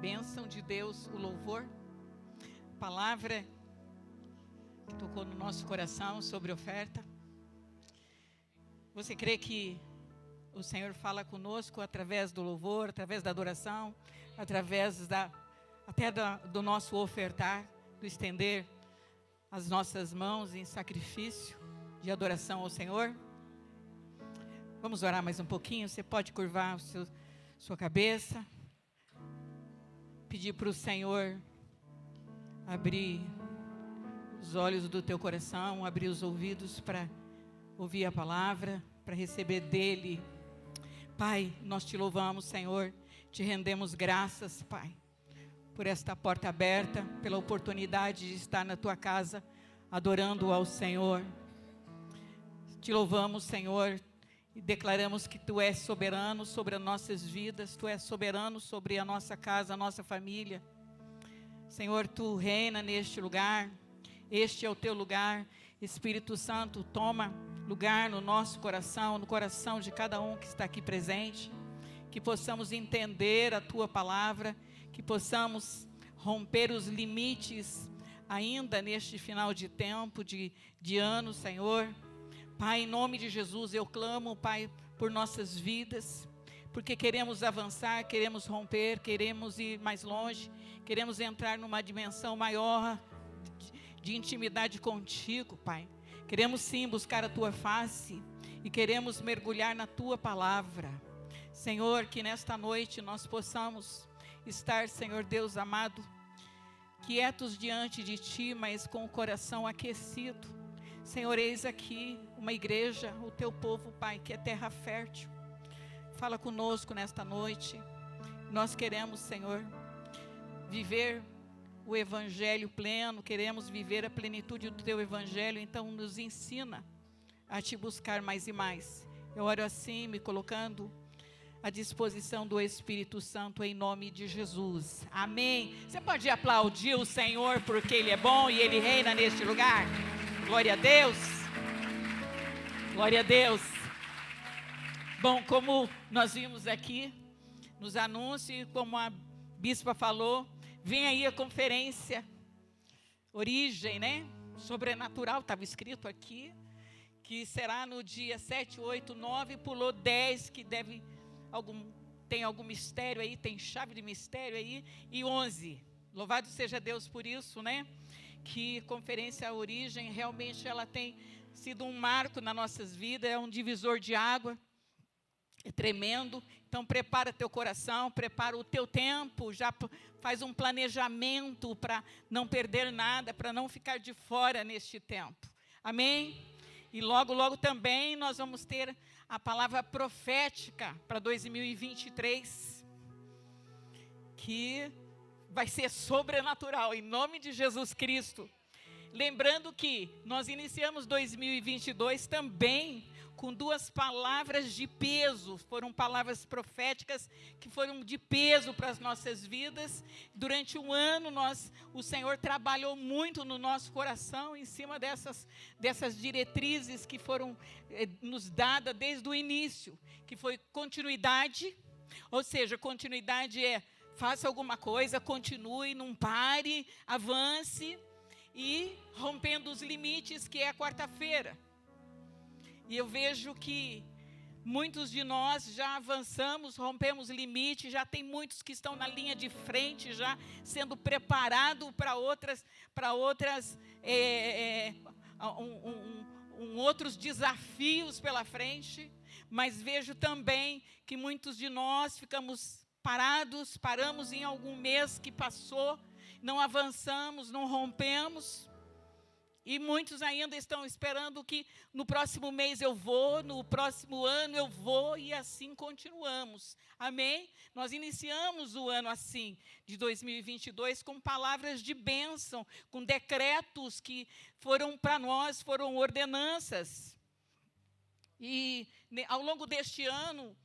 Bênção de Deus, o louvor, palavra que tocou no nosso coração sobre oferta. Você crê que o Senhor fala conosco através do louvor, através da adoração, através do nosso ofertar, do estender as nossas mãos em sacrifício de adoração ao Senhor? Vamos orar mais um pouquinho. Você pode curvar sua cabeça, pedir para o Senhor abrir os olhos do teu coração, abrir os ouvidos para ouvir a palavra, para receber dele. Pai, nós te louvamos, Senhor, te rendemos graças, Pai, por esta porta aberta, pela oportunidade de estar na tua casa, adorando ao Senhor. Te louvamos, Senhor, e declaramos que tu és soberano sobre as nossas vidas, tu és soberano sobre a nossa casa, a nossa família. Senhor, tu reina neste lugar, este é o teu lugar. Espírito Santo, toma lugar no nosso coração, no coração de cada um que está aqui presente, que possamos entender a tua palavra, que possamos romper os limites ainda neste final de tempo, de ano, Senhor. Pai, em nome de Jesus, eu clamo, Pai, por nossas vidas, porque queremos avançar, queremos romper, queremos ir mais longe, queremos entrar numa dimensão maior de intimidade contigo, Pai. Queremos sim buscar a tua face e queremos mergulhar na tua palavra. Senhor, que nesta noite nós possamos estar, Senhor Deus amado, quietos diante de ti, mas com o coração aquecido. Senhor, eis aqui uma igreja, o teu povo, Pai, que é terra fértil. Fala conosco nesta noite. Nós queremos, Senhor, viver o evangelho pleno, queremos viver a plenitude do teu evangelho, então nos ensina a te buscar mais e mais. Eu oro assim, me colocando à disposição do Espírito Santo, em nome de Jesus. Amém. Você pode aplaudir o Senhor, porque Ele é bom e Ele reina neste lugar. Glória a Deus. Glória a Deus. Bom, como nós vimos aqui nos anúncios, como a bispa falou, vem aí a conferência Origem, né? Sobrenatural, estava escrito aqui, que será no dia 7, 8, 9, pulou 10, que deve, tem algum mistério aí, tem chave de mistério aí, e 11. Louvado seja Deus por isso, né? Que conferência Origem, realmente ela tem sido um marco nas nossas vidas, é um divisor de água, é tremendo. Então prepara teu coração, prepara o teu tempo, já faz um planejamento para não perder nada, para não ficar de fora neste tempo. Amém? E logo, logo também nós vamos ter a palavra profética para 2023, que vai ser sobrenatural, em nome de Jesus Cristo. Lembrando que nós iniciamos 2022 também com duas palavras de peso, foram palavras proféticas que foram de peso para as nossas vidas. Durante um ano, o Senhor trabalhou muito no nosso coração, em cima dessas diretrizes que foram nos dadas desde o início, que foi continuidade, ou seja, continuidade é: faça alguma coisa, continue, não pare, avance, e rompendo os limites, que é a quarta-feira. E eu vejo que muitos de nós já avançamos, rompemos limite, já tem muitos que estão na linha de frente, já sendo preparado para outros desafios pela frente. Mas vejo também que muitos de nós paramos em algum mês que passou, não avançamos, não rompemos. E muitos ainda estão esperando que no próximo mês eu vou, no próximo ano eu vou, e assim continuamos. Amém? Nós iniciamos o ano assim, de 2022, com palavras de bênção, com decretos que foram para nós, foram ordenanças. E ao longo deste ano,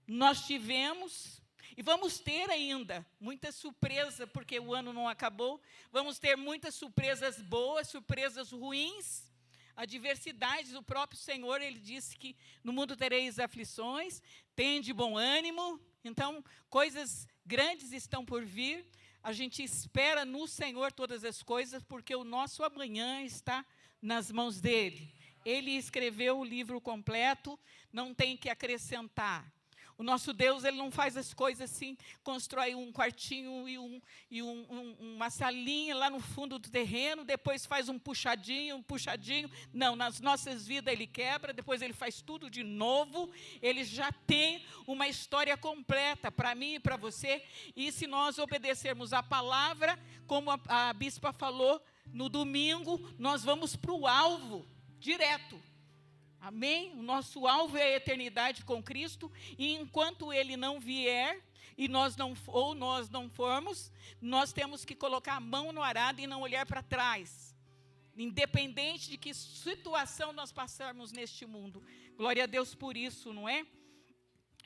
nós tivemos e vamos ter ainda muita surpresa, porque o ano não acabou. Vamos ter muitas surpresas boas, surpresas ruins, adversidades. O próprio Senhor, Ele disse que no mundo tereis aflições, tende bom ânimo, Então, coisas grandes estão por vir. A gente espera no Senhor todas as coisas, porque o nosso amanhã está nas mãos dele. Ele escreveu o livro completo, não tem que acrescentar. O nosso Deus, ele não faz as coisas assim, constrói um quartinho e uma salinha lá no fundo do terreno, depois faz um puxadinho. Não, nas nossas vidas ele quebra, depois ele faz tudo de novo. Ele já tem uma história completa para mim e para você. E se nós obedecermos a palavra, como a bispa falou, no domingo, nós vamos para o alvo, direto. Amém? O nosso alvo é a eternidade com Cristo, e enquanto Ele não vier, e nós não formos, nós temos que colocar a mão no arado e não olhar para trás, independente de que situação nós passarmos neste mundo. Glória a Deus por isso, não é?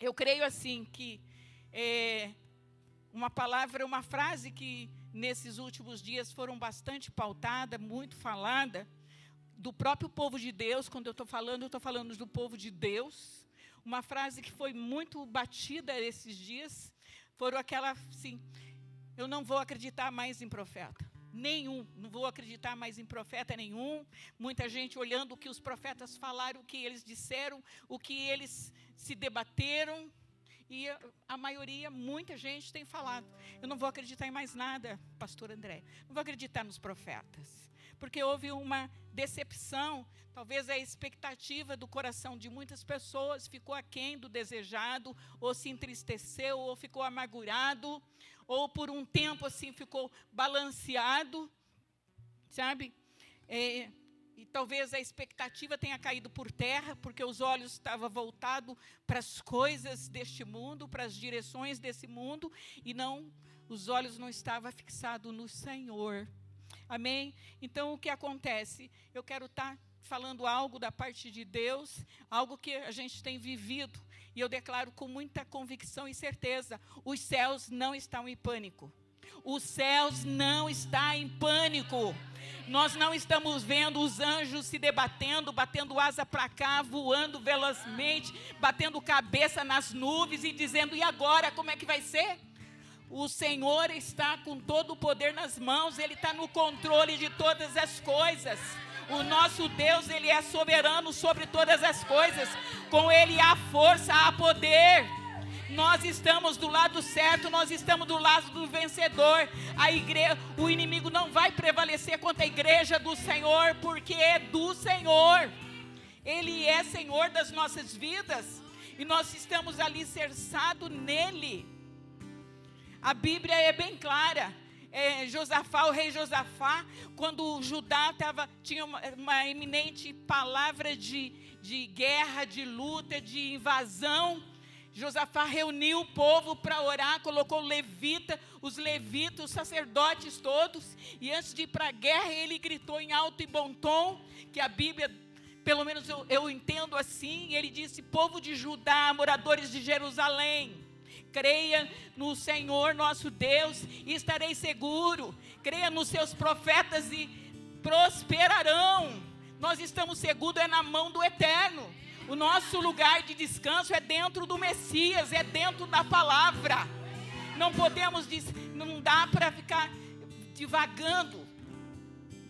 Eu creio assim que uma frase que nesses últimos dias foram bastante pautada, muito falada, do próprio povo de Deus. Quando eu estou falando do povo de Deus. Uma frase que foi muito batida esses dias, foram aquela assim: eu não vou acreditar mais em profeta nenhum, não vou acreditar mais em profeta nenhum. Muita gente olhando o que os profetas falaram, o que eles disseram, o que eles se debateram, e a maioria, muita gente tem falado: eu não vou acreditar em mais nada, pastor André, não vou acreditar nos profetas. Porque houve uma decepção, talvez a expectativa do coração de muitas pessoas ficou aquém do desejado, ou se entristeceu, ou ficou amargurado, ou por um tempo assim ficou balanceado, sabe? E talvez a expectativa tenha caído por terra, porque os olhos estavam voltados para as coisas deste mundo, para as direções desse mundo, e os olhos não estavam fixados no Senhor. Amém? Então, o que acontece? Eu quero estar falando algo da parte de Deus, algo que a gente tem vivido, e eu declaro com muita convicção e certeza: os céus não estão em pânico. Os céus não estão em pânico. Nós não estamos vendo os anjos se debatendo, batendo asa para cá, voando velozmente, batendo cabeça nas nuvens e dizendo: e agora, como é que vai ser? O Senhor está com todo o poder nas mãos, Ele está no controle de todas as coisas. O nosso Deus, Ele é soberano sobre todas as coisas. Com Ele há força, há poder. Nós estamos do lado certo, nós estamos do lado do vencedor. O inimigo não vai prevalecer contra a igreja do Senhor, porque é do Senhor. Ele é Senhor das nossas vidas, e nós estamos alicerçados nele. A Bíblia é bem clara. Josafá, o rei Josafá, quando Judá tinha uma eminente palavra de guerra, de luta, de invasão, Josafá reuniu o povo para orar, colocou os levitas, os sacerdotes todos, e antes de ir para a guerra, ele gritou em alto e bom tom, que a Bíblia, pelo menos eu entendo assim, ele disse: povo de Judá, moradores de Jerusalém, creia no Senhor nosso Deus e estarei seguro. Creia nos seus profetas e prosperarão. Nós estamos seguros na mão do Eterno. O nosso lugar de descanso é dentro do Messias, é dentro da palavra. Não dá para ficar divagando.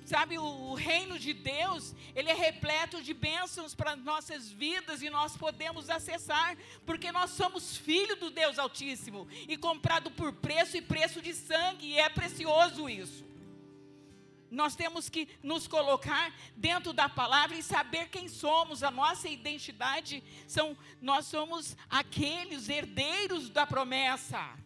Sabe, o reino de Deus, ele é repleto de bênçãos para nossas vidas, e nós podemos acessar, porque nós somos filhos do Deus Altíssimo, e comprado por preço e preço de sangue, e é precioso isso. Nós temos que nos colocar dentro da palavra e saber quem somos. A nossa identidade, nós somos aqueles herdeiros da promessa.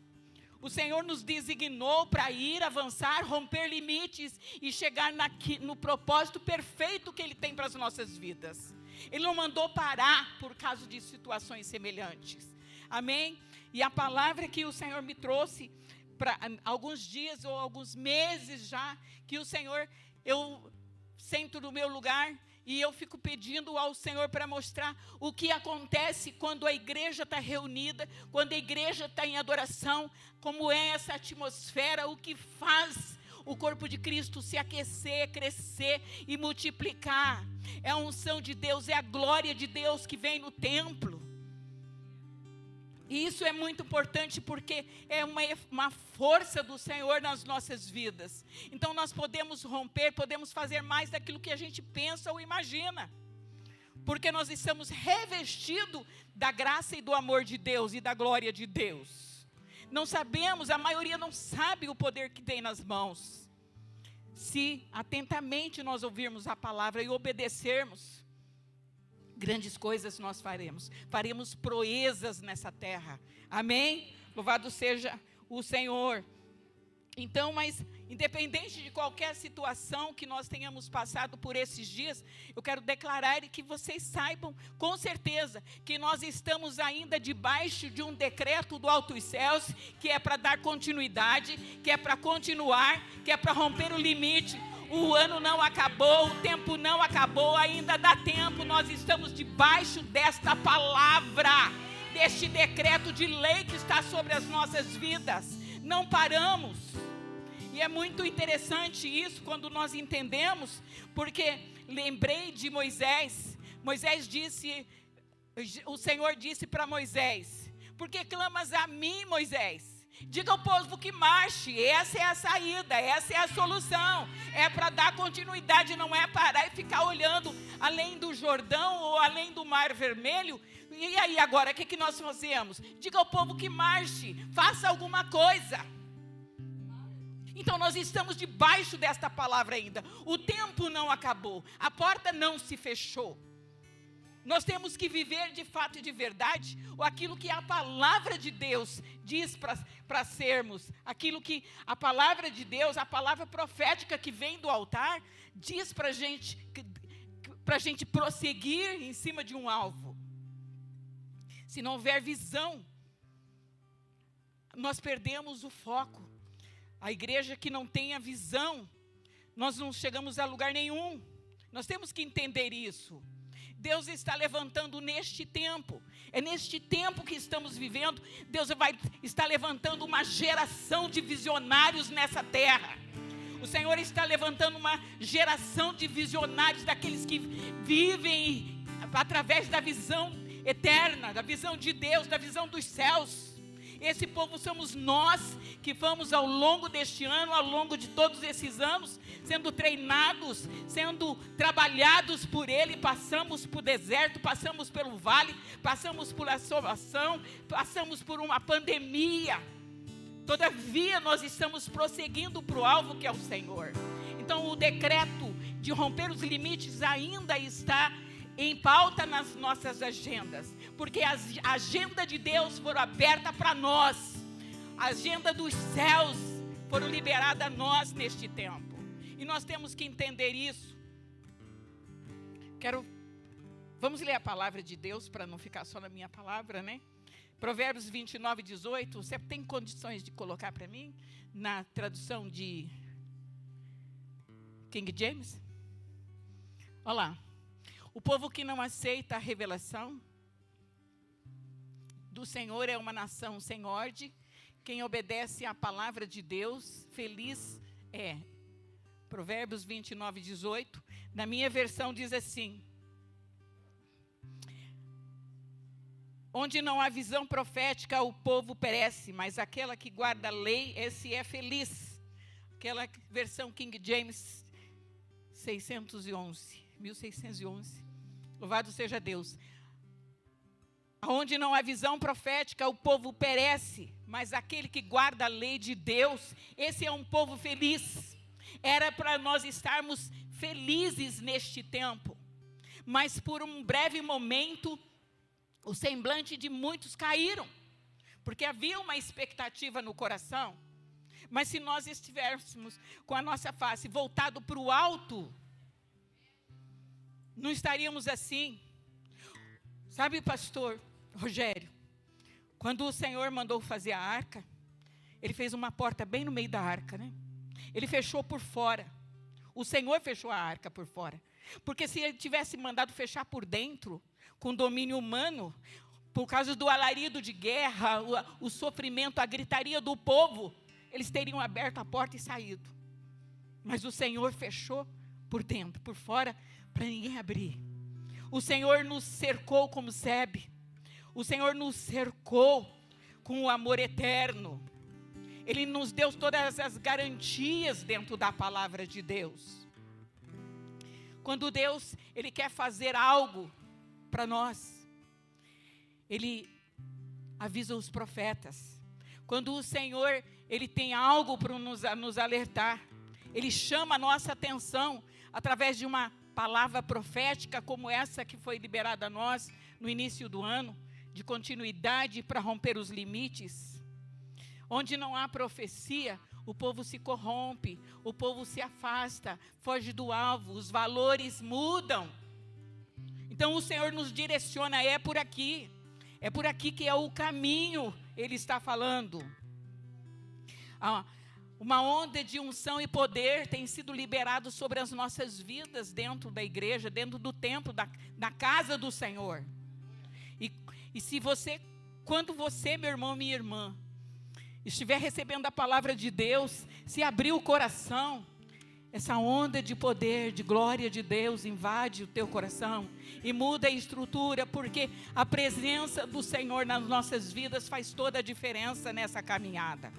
O Senhor nos designou para ir, avançar, romper limites e chegar no propósito perfeito que Ele tem para as nossas vidas. Ele não mandou parar por causa de situações semelhantes. Amém? E a palavra que o Senhor me trouxe para alguns dias ou alguns meses já, que o Senhor, eu sento no meu lugar e eu fico pedindo ao Senhor para mostrar o que acontece quando a igreja está reunida, quando a igreja está em adoração, como é essa atmosfera, o que faz o corpo de Cristo se aquecer, crescer e multiplicar. É a unção de Deus, é a glória de Deus que vem no templo. E isso é muito importante porque é uma força do Senhor nas nossas vidas. Então nós podemos romper, podemos fazer mais daquilo que a gente pensa ou imagina. Porque nós estamos revestidos da graça e do amor de Deus e da glória de Deus. Não sabemos, a maioria não sabe o poder que tem nas mãos. Se atentamente nós ouvirmos a palavra e obedecermos, grandes coisas nós faremos. Faremos proezas nessa terra. Amém? Louvado seja o Senhor. Então, mas independente de qualquer situação que nós tenhamos passado por esses dias, eu quero declarar e que vocês saibam com certeza que nós estamos ainda debaixo de um decreto do alto dos céus, que é para dar continuidade, que é para continuar, que é para romper o limite. O ano não acabou, o tempo não acabou, ainda dá tempo. Nós estamos debaixo desta palavra, deste decreto de lei que está sobre as nossas vidas. Não paramos. E é muito interessante isso quando nós entendemos, porque lembrei de Moisés. Moisés disse, o Senhor disse para Moisés: por que clamas a mim, Moisés? Diga ao povo que marche, essa é a saída, essa é a solução. É para dar continuidade, não é parar e ficar olhando além do Jordão ou além do Mar Vermelho. E aí agora, o que nós fazemos? Diga ao povo que marche, faça alguma coisa. Então nós estamos debaixo desta palavra ainda. O tempo não acabou, a porta não se fechou. Nós temos que viver de fato e de verdade aquilo que a palavra de Deus diz para sermos. Aquilo que a palavra de Deus, a palavra profética que vem do altar, diz para a gente prosseguir em cima de um alvo. Se não houver visão, nós perdemos o foco. A igreja que não tem a visão, nós não chegamos a lugar nenhum. Nós temos que entender isso. Deus está levantando neste tempo. É neste tempo que estamos vivendo. Deus está levantando uma geração de visionários nessa terra. O Senhor está levantando uma geração de visionários, daqueles que vivem através da visão eterna, da visão de Deus, da visão dos céus. Esse povo somos nós que vamos ao longo deste ano, ao longo de todos esses anos, sendo treinados, sendo trabalhados por Ele. Passamos por deserto, passamos pelo vale, passamos por assolação, passamos por uma pandemia. Todavia nós estamos prosseguindo para o alvo que é o Senhor. Então o decreto de romper os limites ainda está em pauta nas nossas agendas, porque a agenda de Deus foram aberta para nós, a agenda dos céus foram liberada a nós neste tempo, e nós temos que entender isso. Vamos ler a palavra de Deus para não ficar só na minha palavra, né? Provérbios 29, 18, você tem condições de colocar para mim na tradução de King James? Olha lá. O povo que não aceita a revelação do Senhor é uma nação sem ordem. Quem obedece à palavra de Deus, feliz é. Provérbios 29, 18. Na minha versão diz assim: onde não há visão profética, o povo perece, mas aquela que guarda a lei, esse é feliz. Aquela versão King James 1611. Louvado seja Deus. Onde não há visão profética, o povo perece, mas aquele que guarda a lei de Deus, esse é um povo feliz. Era para nós estarmos felizes neste tempo, mas por um breve momento, o semblante de muitos caíram, porque havia uma expectativa no coração. Mas se nós estivéssemos com a nossa face voltado para o alto, não estaríamos assim. Sabe, pastor Rogério, quando o Senhor mandou fazer a arca, Ele fez uma porta bem no meio da arca, né? Ele fechou por fora. O Senhor fechou a arca por fora. Porque se Ele tivesse mandado fechar por dentro, com domínio humano, por causa do alarido de guerra, o sofrimento, a gritaria do povo, eles teriam aberto a porta e saído. Mas o Senhor fechou por dentro, por fora, para ninguém abrir. O Senhor nos cercou como Sebe. O Senhor nos cercou com o amor eterno. Ele nos deu todas as garantias dentro da palavra de Deus. Quando Deus, Ele quer fazer algo para nós, Ele avisa os profetas. Quando o Senhor, Ele tem algo para nos alertar, Ele chama a nossa atenção através de uma palavra profética como essa que foi liberada a nós no início do ano, de continuidade para romper os limites. Onde não há profecia, o povo se corrompe, o povo se afasta, foge do alvo, os valores mudam. Então o Senhor nos direciona, é por aqui que é o caminho, Ele está falando. Uma onda de unção e poder tem sido liberado sobre as nossas vidas dentro da igreja, dentro do templo, da casa do Senhor. E se você, quando você, meu irmão, minha irmã, estiver recebendo a palavra de Deus, se abrir o coração, essa onda de poder, de glória de Deus invade o teu coração e muda a estrutura, porque a presença do Senhor nas nossas vidas faz toda a diferença nessa caminhada.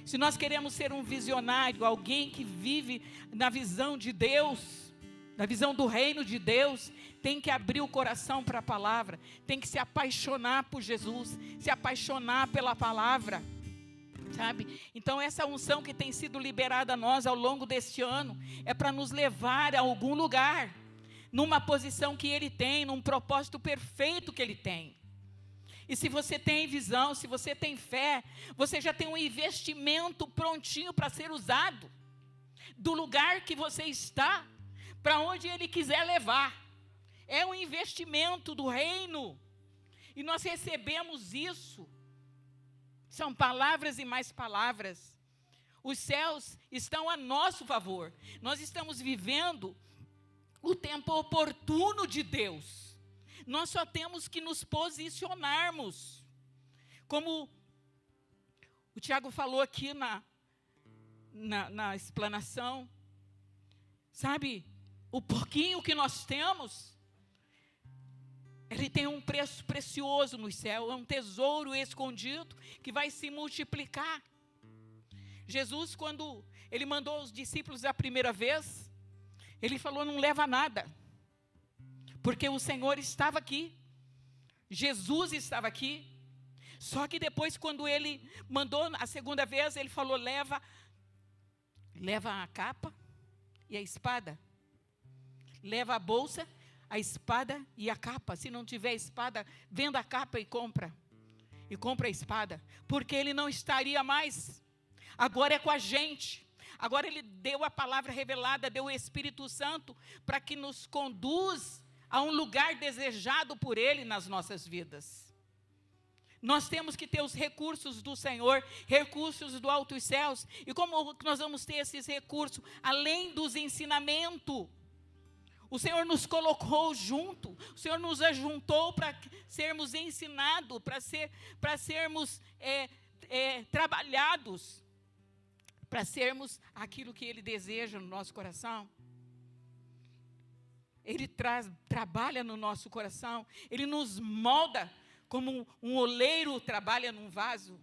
Se nós queremos ser um visionário, alguém que vive na visão de Deus, na visão do reino de Deus, tem que abrir o coração para a palavra, tem que se apaixonar por Jesus, se apaixonar pela palavra, sabe? Então essa unção que tem sido liberada a nós ao longo deste ano, é para nos levar a algum lugar, numa posição que Ele tem, num propósito perfeito que Ele tem. E se você tem visão, se você tem fé, você já tem um investimento prontinho para ser usado, do lugar que você está, para onde Ele quiser levar. É um investimento do reino, e nós recebemos isso. São palavras e mais palavras. Os céus estão a nosso favor. Nós estamos vivendo o tempo oportuno de Deus. Nós só temos que nos posicionarmos. Como o Tiago falou aqui na explanação. Sabe, o pouquinho que nós temos, ele tem um preço precioso no céu, é um tesouro escondido que vai se multiplicar. Jesus, quando Ele mandou os discípulos a primeira vez, Ele falou, não leva nada, porque o Senhor estava aqui, Jesus estava aqui. Só que depois, quando Ele mandou a segunda vez, Ele falou, leva a capa e a espada, leva a bolsa, a espada e a capa. Se não tiver espada, venda a capa e compra a espada, porque Ele não estaria mais, agora é com a gente. Agora Ele deu a palavra revelada, deu o Espírito Santo, para que nos conduz a um lugar desejado por Ele nas nossas vidas. Nós temos que ter os recursos do Senhor, recursos do alto dos céus. E como nós vamos ter esses recursos? Além dos ensinamentos, o Senhor nos colocou junto, o Senhor nos ajuntou para sermos ensinados, para sermos trabalhados, para sermos aquilo que Ele deseja no nosso coração. Ele trabalha no nosso coração, Ele nos molda como um oleiro trabalha num vaso.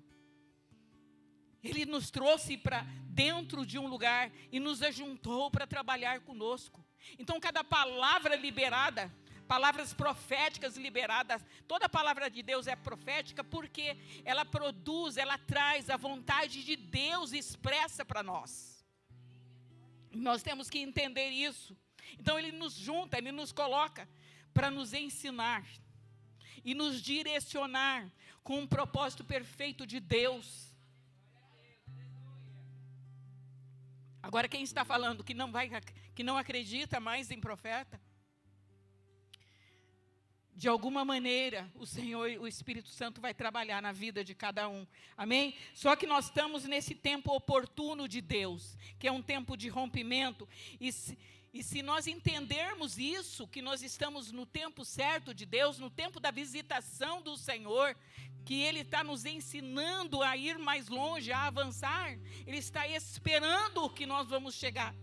Ele nos trouxe para dentro de um lugar e nos ajuntou para trabalhar conosco. Então, cada palavra liberada, palavras proféticas liberadas, toda palavra de Deus é profética porque ela produz, ela traz a vontade de Deus expressa para nós. Nós temos que entender isso. Então, Ele nos junta, Ele nos coloca para nos ensinar e nos direcionar com um propósito perfeito de Deus. Agora, quem está falando que não acredita mais em profeta, de alguma maneira, o Senhor, o Espírito Santo vai trabalhar na vida de cada um, amém? Só que nós estamos nesse tempo oportuno de Deus, que é um tempo de rompimento, e se nós entendermos isso, que nós estamos no tempo certo de Deus, no tempo da visitação do Senhor, que Ele está nos ensinando a ir mais longe, a avançar, Ele está esperando que nós vamos chegar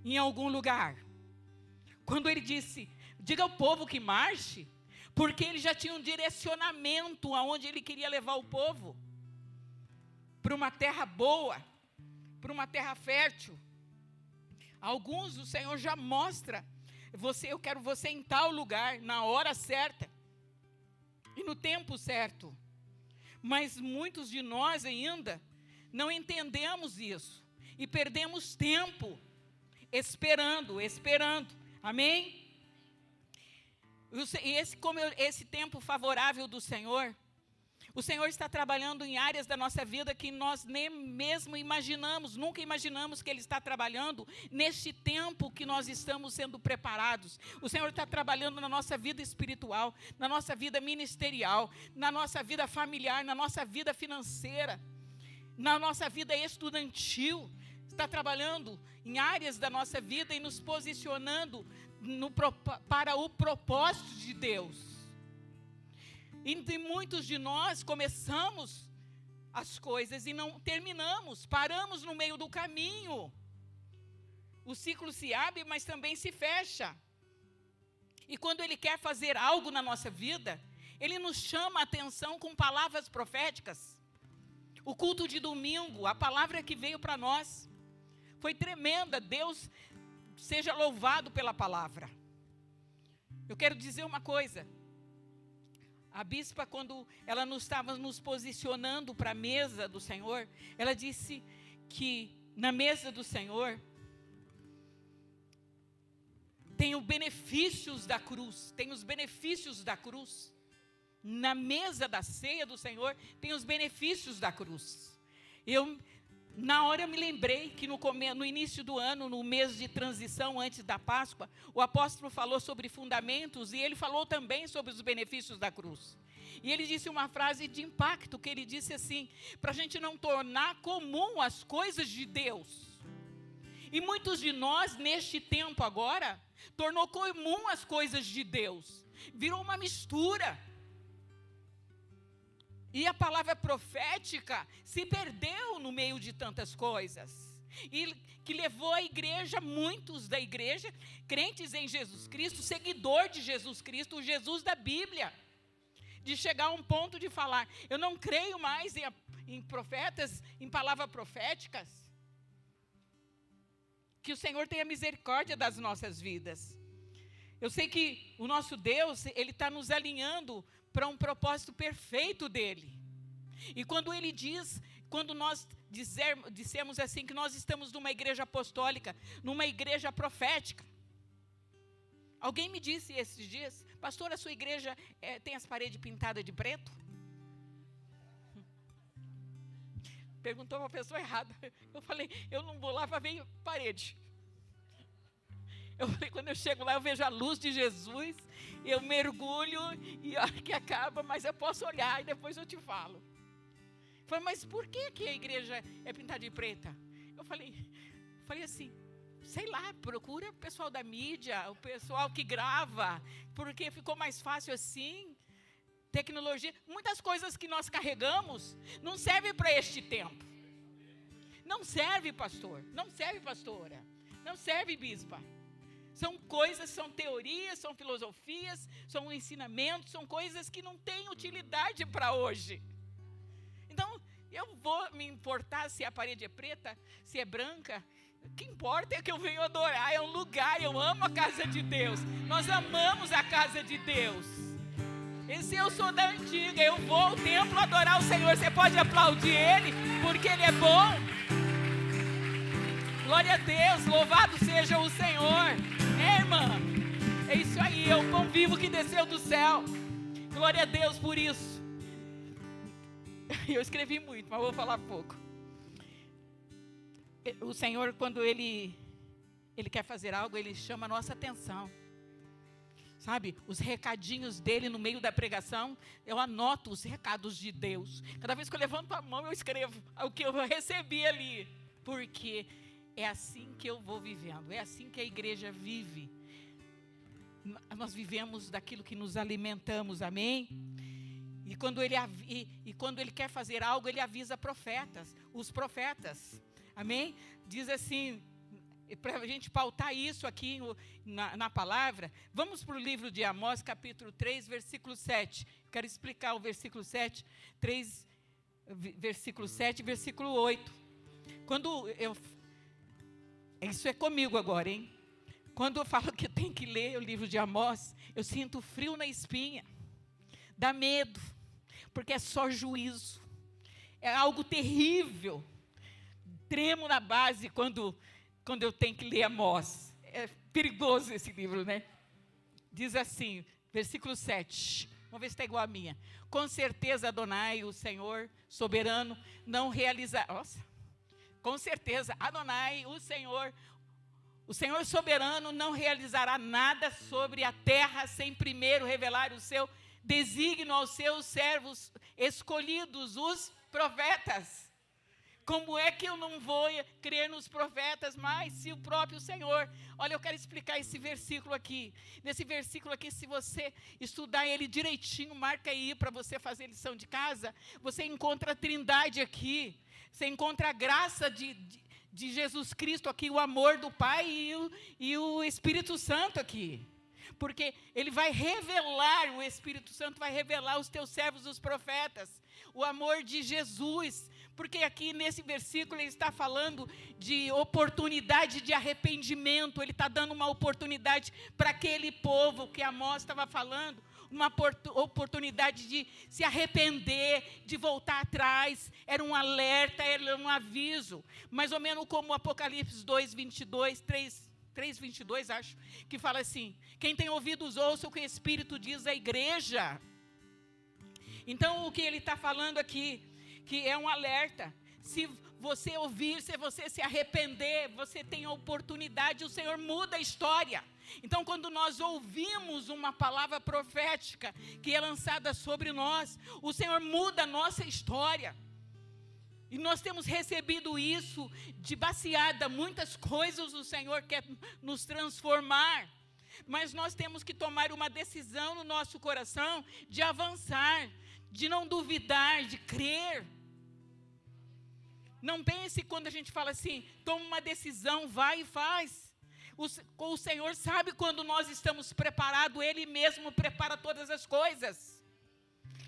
em algum lugar. Quando Ele disse, diga ao povo que marche, porque ele já tinha um direcionamento aonde ele queria levar o povo, para uma terra boa, para uma terra fértil. Alguns o Senhor já mostra, eu quero você em tal lugar, na hora certa, e no tempo certo. Mas muitos de nós ainda não entendemos isso, e perdemos tempo, esperando, amém? E como esse tempo favorável do Senhor, o Senhor está trabalhando em áreas da nossa vida que nós nem mesmo imaginamos, nunca imaginamos que Ele está trabalhando neste tempo que nós estamos sendo preparados. O Senhor está trabalhando na nossa vida espiritual, na nossa vida ministerial, na nossa vida familiar, na nossa vida financeira, na nossa vida estudantil. Está trabalhando em áreas da nossa vida e nos posicionando para o propósito de Deus. E muitos de nós começamos as coisas e não terminamos, paramos no meio do caminho. O ciclo se abre, mas também se fecha. E quando Ele quer fazer algo na nossa vida, Ele nos chama a atenção com palavras proféticas. O culto de domingo, a palavra que veio para nós, foi tremenda. Deus seja louvado pela palavra. Eu quero dizer uma coisa. A bispa, quando ela estava nos posicionando para a mesa do Senhor, ela disse que na mesa do Senhor tem os benefícios da cruz, Na mesa da ceia do Senhor tem os benefícios da cruz. Na hora eu me lembrei que no início do ano, no mês de transição, antes da Páscoa, o apóstolo falou sobre fundamentos e ele falou também sobre os benefícios da cruz. E ele disse uma frase de impacto, que ele disse assim, para a gente não tornar comum as coisas de Deus. E muitos de nós, neste tempo agora, tornou comum as coisas de Deus. Virou uma mistura. E a palavra profética se perdeu no meio de tantas coisas. E que levou a igreja, muitos da igreja, crentes em Jesus Cristo, seguidor de Jesus Cristo, o Jesus da Bíblia. De chegar a um ponto de falar, eu não creio mais em profetas, em palavras proféticas. Que o Senhor tenha misericórdia das nossas vidas. Eu sei que o nosso Deus, Ele está nos alinhando para um propósito perfeito dEle. E quando Ele diz, quando nós dissemos assim, que nós estamos numa igreja apostólica, numa igreja profética. Alguém me disse esses dias, pastor, a sua igreja tem as paredes pintadas de preto? Perguntou uma pessoa errada. Eu falei, eu não vou lá para ver parede. Eu falei, quando eu chego lá, eu vejo a luz de Jesus, eu mergulho, e a hora que acaba, mas eu posso olhar, e depois eu te falo. Eu falei, mas por que a igreja é pintada de preta? Eu falei assim, sei lá, procura o pessoal da mídia, o pessoal que grava, porque ficou mais fácil assim. Tecnologia, muitas coisas que nós carregamos, não servem para este tempo. Não serve, pastor, não serve, pastora, não serve, bispa. São coisas, são teorias, são filosofias, são ensinamentos, são coisas que não têm utilidade para hoje. Então, eu vou me importar se a parede é preta, se é branca. O que importa é que eu venho adorar, é um lugar, eu amo a casa de Deus. Nós amamos a casa de Deus. Esse eu sou da antiga, eu vou ao templo adorar o Senhor. Você pode aplaudir Ele, porque Ele é bom. Glória a Deus, louvado seja o Senhor. Irmã, é isso aí, é o pão vivo que desceu do céu. Glória a Deus por isso. Eu escrevi muito, mas vou falar pouco. O Senhor, quando Ele quer fazer algo, Ele chama a nossa atenção. Sabe, os recadinhos dele no meio da pregação, eu anoto os recados de Deus. Cada vez que eu levanto a mão, eu escrevo o que eu recebi ali. Porque é assim que eu vou vivendo, é assim que a igreja vive. Nós vivemos daquilo que nos alimentamos, amém? E quando ele quer fazer algo, ele avisa profetas, os profetas, amém? Diz assim, para a gente pautar isso aqui na palavra, vamos para o livro de Amós, capítulo 3, versículo 7. Quero explicar o versículo 7, versículo 7 e versículo 8. Isso é comigo agora, hein? Quando eu falo que tem que ler o livro de Amós, eu sinto frio na espinha, dá medo, porque é só juízo, é algo terrível, tremo na base quando eu tenho que ler Amós. É perigoso esse livro, né? Diz assim, versículo 7, vamos ver se está igual a minha. Com certeza, Adonai, o Senhor soberano, não realizará... Nossa, com certeza, Adonai, o Senhor soberano não realizará nada sobre a terra sem primeiro revelar o seu desígnio aos seus servos escolhidos, os profetas. Como é que eu não vou crer nos profetas mais, se o próprio Senhor... Olha, eu quero explicar esse versículo aqui. Nesse versículo aqui, se você estudar ele direitinho, marca aí para você fazer lição de casa, você encontra a trindade aqui, você encontra a graça de Jesus Cristo aqui, o amor do Pai e o Espírito Santo aqui. Porque ele vai revelar, o Espírito Santo vai revelar os teus servos, os profetas, o amor de Jesus. Porque aqui nesse versículo ele está falando de oportunidade de arrependimento, ele está dando uma oportunidade para aquele povo que Amós estava falando, uma oportunidade de se arrepender, de voltar atrás, era um alerta, era um aviso, mais ou menos como o Apocalipse 2:22, 3:22, acho, que fala assim, quem tem ouvidos ouça o que o Espírito diz à igreja. Então o que ele está falando aqui, que é um alerta, se você ouvir, se você se arrepender, você tem a oportunidade, o Senhor muda a história. Então quando nós ouvimos uma palavra profética, que é lançada sobre nós, o Senhor muda a nossa história. E nós temos recebido isso de baseada, muitas coisas o Senhor quer nos transformar. Mas nós temos que tomar uma decisão no nosso coração de avançar, de não duvidar, de crer. Não pense quando a gente fala assim, toma uma decisão, vai e faz. O Senhor sabe quando nós estamos preparados, Ele mesmo prepara todas as coisas.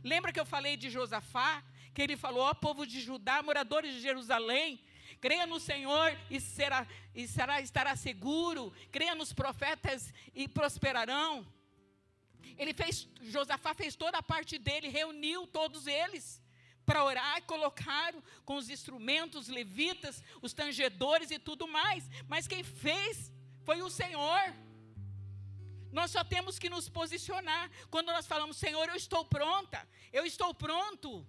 Lembra que eu falei de Josafá? Que ele falou, ó povo de Judá, moradores de Jerusalém, creia no Senhor estará seguro, creia nos profetas e prosperarão. Josafá fez toda a parte dele, reuniu todos eles para orar, colocaram com os instrumentos, os levitas, os tangedores e tudo mais, mas quem fez foi o Senhor. Nós só temos que nos posicionar, quando nós falamos, Senhor, eu estou pronta, eu estou pronto,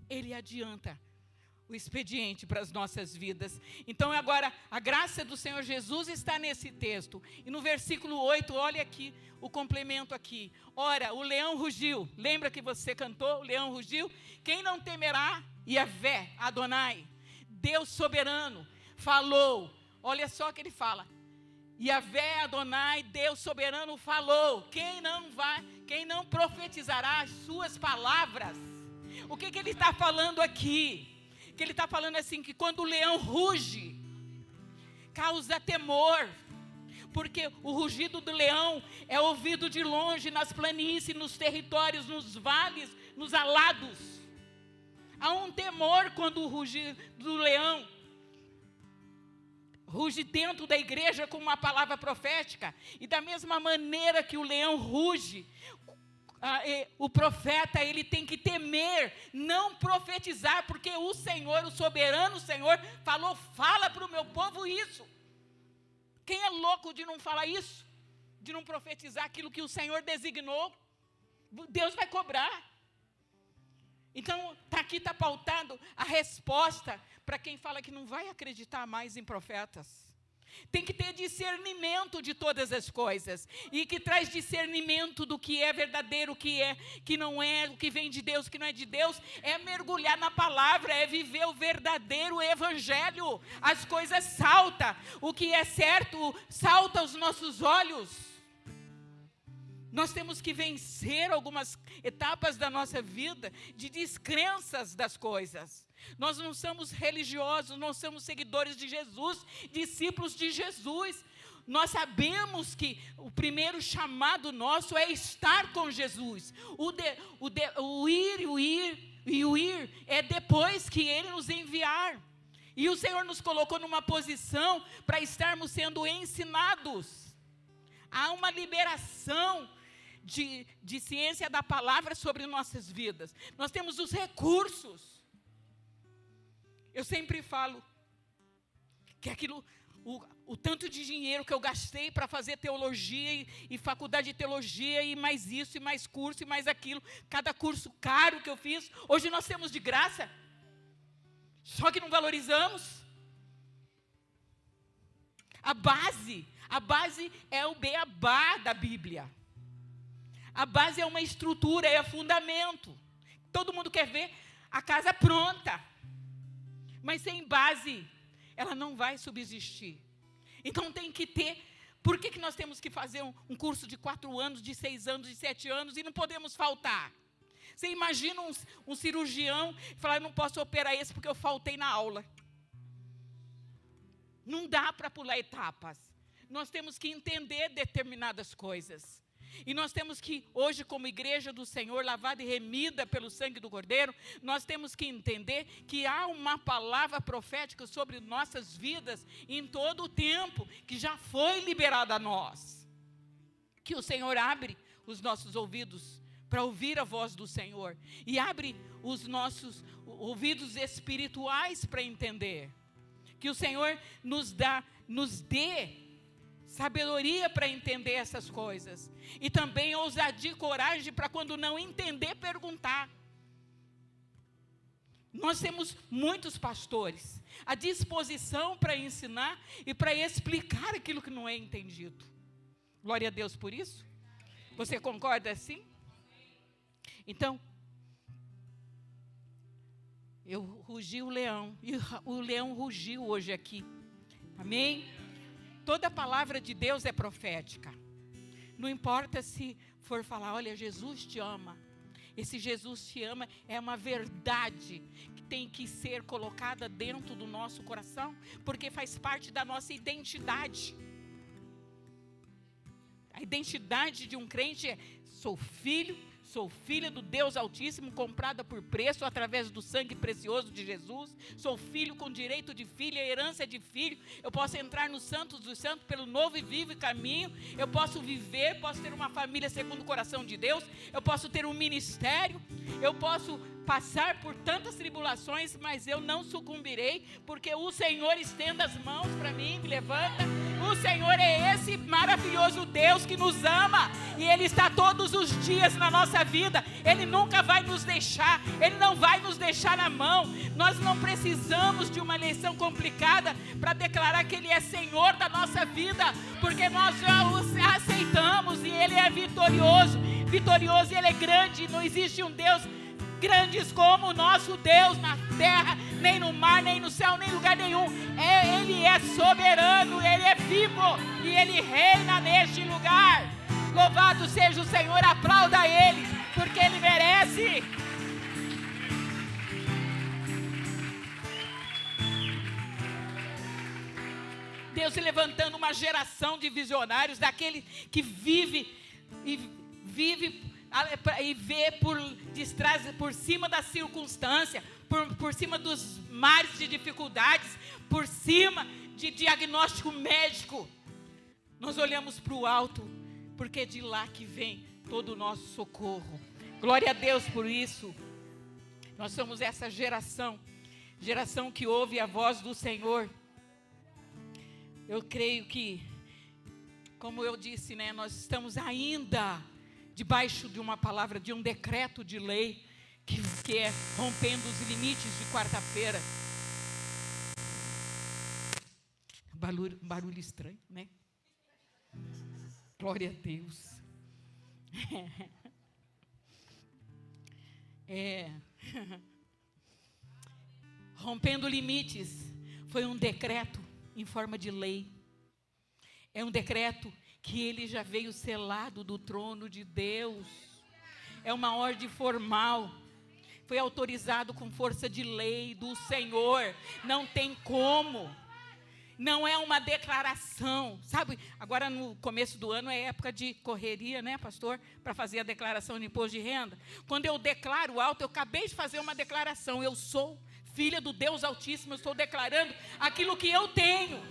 Ele adianta o expediente para as nossas vidas. Então agora, a graça do Senhor Jesus está nesse texto, e no versículo 8, olha aqui, o complemento aqui, ora, o leão rugiu, lembra que você cantou, o leão rugiu, quem não temerá? Yahvé, Adonai, Deus soberano, falou, olha só o que ele fala, Yahvé, Adonai, Deus soberano falou, quem não profetizará as suas palavras? O que ele está falando aqui? Que ele está falando assim, que quando o leão ruge, causa temor, porque o rugido do leão é ouvido de longe, nas planícies, nos territórios, nos vales, nos alados. Há um temor quando o rugido do leão ruge dentro da igreja com uma palavra profética, e da mesma maneira que o leão ruge, o profeta, ele tem que temer, não profetizar, porque o Senhor, o soberano Senhor, falou, fala para o meu povo isso. Quem é louco de não falar isso? De não profetizar aquilo que o Senhor designou? Deus vai cobrar. Então, aqui está pautado a resposta para quem fala que não vai acreditar mais em profetas. Tem que ter discernimento de todas as coisas, e que traz discernimento do que é verdadeiro, o que não é, o que vem de Deus, o que não é de Deus, é mergulhar na palavra, é viver o verdadeiro evangelho. As coisas saltam, o que é certo salta aos nossos olhos. Nós temos que vencer algumas etapas da nossa vida de descrenças das coisas. Nós não somos religiosos, não somos seguidores de Jesus, discípulos de Jesus. Nós sabemos que o primeiro chamado nosso é estar com Jesus. O ir é depois que Ele nos enviar. E o Senhor nos colocou numa posição para estarmos sendo ensinados. Há uma liberação de ciência da palavra sobre nossas vidas. Nós temos os recursos. Eu sempre falo que o tanto de dinheiro que eu gastei para fazer teologia e faculdade de teologia e mais isso, e mais curso, e mais aquilo, cada curso caro que eu fiz, hoje nós temos de graça, só que não valorizamos. A base é o beabá da Bíblia. A base é uma estrutura, é fundamento. Todo mundo quer ver a casa pronta, mas sem base, ela não vai subsistir. Então tem que ter. Por que nós temos que fazer um curso de 4 anos, de 6 anos, de 7 anos e não podemos faltar? Você imagina um cirurgião falar, eu não posso operar esse porque eu faltei na aula. Não dá para pular etapas. Nós temos que entender determinadas coisas. E nós temos que, hoje, como igreja do Senhor, lavada e remida pelo sangue do Cordeiro, nós temos que entender que há uma palavra profética sobre nossas vidas em todo o tempo, que já foi liberada a nós. Que o Senhor abre os nossos ouvidos para ouvir a voz do Senhor. E abre os nossos ouvidos espirituais para entender. Que o Senhor nos dê sabedoria para entender essas coisas. E também ousadia e coragem para, quando não entender, perguntar. Nós temos muitos pastores à disposição para ensinar e para explicar aquilo que não é entendido. Glória a Deus por isso. Você concorda assim? Então, eu rugi o leão, e o leão rugiu hoje aqui. Amém? Toda palavra de Deus é profética. Não importa se for falar, olha, Jesus te ama. Esse Jesus te ama é uma verdade que tem que ser colocada dentro do nosso coração, porque faz parte da nossa identidade. A identidade de um crente é: sou filha do Deus Altíssimo, comprada por preço através do sangue precioso de Jesus. Sou filho com direito de filho, herança de filho. Eu posso entrar no Santos dos Santos pelo novo e vivo caminho. Eu posso viver, posso ter uma família segundo o coração de Deus. Eu posso ter um ministério. Eu posso passar por tantas tribulações, mas eu não sucumbirei, porque o Senhor estende as mãos para mim, me levanta. O Senhor é esse maravilhoso Deus que nos ama, e Ele está todos os dias na nossa vida. Ele nunca vai nos deixar, Ele não vai nos deixar na mão. Nós não precisamos de uma eleição complicada para declarar que Ele é Senhor da nossa vida, porque nós já o aceitamos, e Ele é vitorioso, e Ele é grande. Não existe um Deus grandes como o nosso Deus na terra, nem no mar, nem no céu, nem em lugar nenhum. Ele é soberano, Ele é vivo, e Ele reina neste lugar. Louvado seja o Senhor, aplauda Ele, porque Ele merece. Deus levantando uma geração de visionários, daquele que vive e vê por cima da circunstância, por cima dos mares de dificuldades, por cima de diagnóstico médico. Nós olhamos para o alto, porque é de lá que vem todo o nosso socorro. Glória a Deus por isso. Nós somos essa geração que ouve a voz do Senhor. Eu creio que, como eu disse, nós estamos ainda debaixo de uma palavra, de um decreto de lei, que é rompendo os limites de quarta-feira. Barulho estranho, né? Glória a Deus. Rompendo limites foi um decreto em forma de lei. É um decreto que ele já veio selado do trono de Deus. É uma ordem formal. foi autorizado com força de lei do Senhor. Não tem como. Não é uma declaração, sabe? Agora no começo do ano é época de correria, né, pastor? Para fazer a declaração de imposto de renda. Quando eu declaro alto, eu acabei de fazer uma declaração. Eu sou filha do Deus Altíssimo, eu estou declarando aquilo que eu tenho.